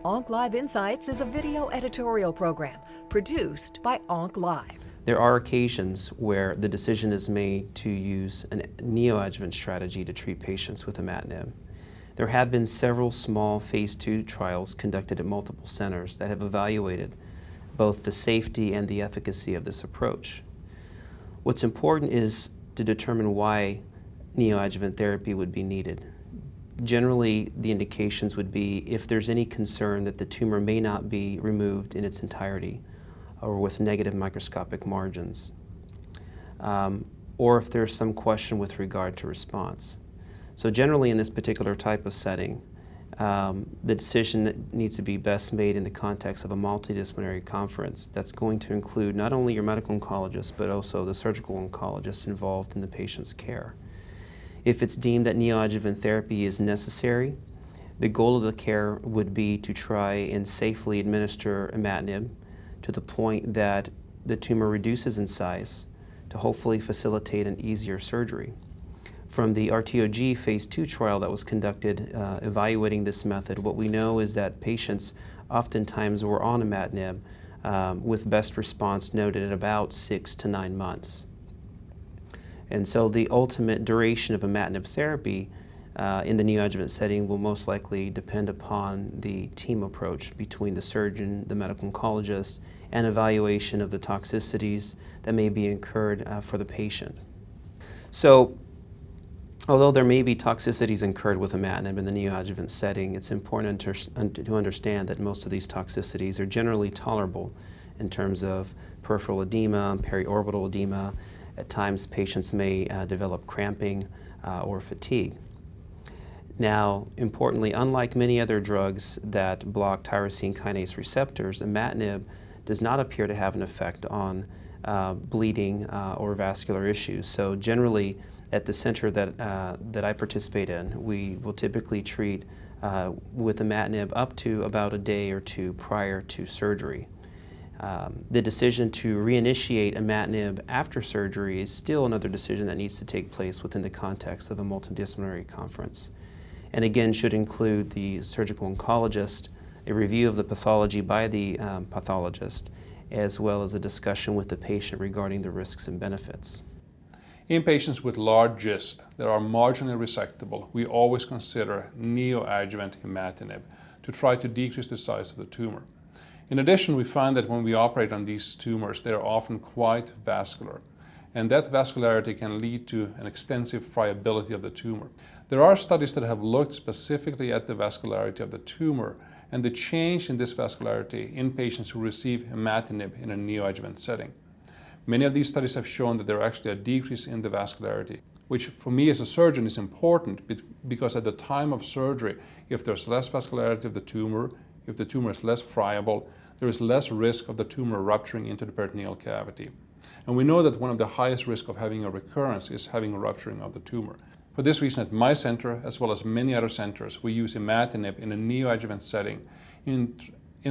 Onc Live Insights is a video editorial program produced by Onc Live. There are occasions where the decision is made to use a neoadjuvant strategy to treat patients with imatinib. There have been several small phase 2 trials conducted at multiple centers that have evaluated both the safety and the efficacy of this approach. What's important is to determine why neoadjuvant therapy would be needed. Generally, the indications would be if there's any concern that the tumor may not be removed in its entirety or with negative microscopic margins, or if there's some question with regard to response. So generally in this particular type of setting, the decision needs to be best made in the context of a multidisciplinary conference that's going to include not only your medical oncologist, but also the surgical oncologist involved in the patient's care. If it's deemed that neoadjuvant therapy is necessary, the goal of the care would be to try and safely administer imatinib to the point that the tumor reduces in size to hopefully facilitate an easier surgery. From the RTOG phase 2 trial that was conducted evaluating this method, what we know is that patients oftentimes were on imatinib with best response noted at about 6 to 9 months. And so the ultimate duration of imatinib therapy in the neoadjuvant setting will most likely depend upon the team approach between the surgeon, the medical oncologist, and evaluation of the toxicities that may be incurred for the patient. So, although there may be toxicities incurred with imatinib in the neoadjuvant setting, it's important to understand that most of these toxicities are generally tolerable in terms of peripheral edema, periorbital edema. At times, patients may develop cramping or fatigue. Now, importantly, unlike many other drugs that block tyrosine kinase receptors, imatinib does not appear to have an effect on bleeding or vascular issues. So generally, at the center that I participate in, we will typically treat with imatinib up to about a day or two prior to surgery. The decision to reinitiate imatinib after surgery is still another decision that needs to take place within the context of a multidisciplinary conference. And again, should include the surgical oncologist, a review of the pathology by the pathologist, as well as a discussion with the patient regarding the risks and benefits. In patients with large GIST that are marginally resectable, we always consider neoadjuvant imatinib to try to decrease the size of the tumor. In addition, we find that when we operate on these tumors, they are often quite vascular, and that vascularity can lead to an extensive friability of the tumor. There are studies that have looked specifically at the vascularity of the tumor and the change in this vascularity in patients who receive imatinib in a neoadjuvant setting. Many of these studies have shown that there is actually a decrease in the vascularity, which for me as a surgeon is important because at the time of surgery, if there's less vascularity of the tumor, if the tumor is less friable, there is less risk of the tumor rupturing into the peritoneal cavity. And we know that one of the highest risks of having a recurrence is having a rupturing of the tumor. For this reason, at my center, as well as many other centers, we use imatinib in a neoadjuvant setting in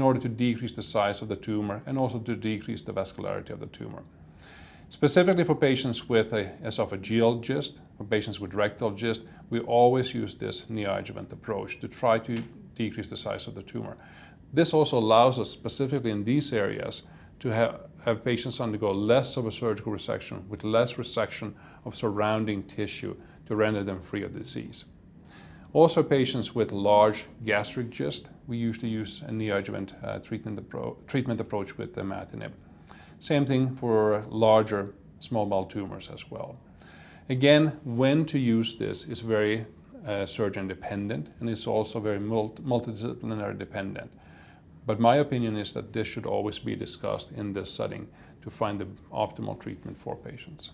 order to decrease the size of the tumor and also to decrease the vascularity of the tumor. Specifically for patients with esophageal GIST, for patients with rectal GIST, we always use this neoadjuvant approach to try to decrease the size of the tumor. This also allows us, specifically in these areas, to have patients undergo less of a surgical resection with less resection of surrounding tissue to render them free of disease. Also, patients with large gastric GIST, we usually use a neoadjuvant treatment approach with imatinib. Same thing for larger small bowel tumors as well. Again, when to use this is very surgeon dependent, and it's also very multidisciplinary dependent. But my opinion is that this should always be discussed in this setting to find the optimal treatment for patients.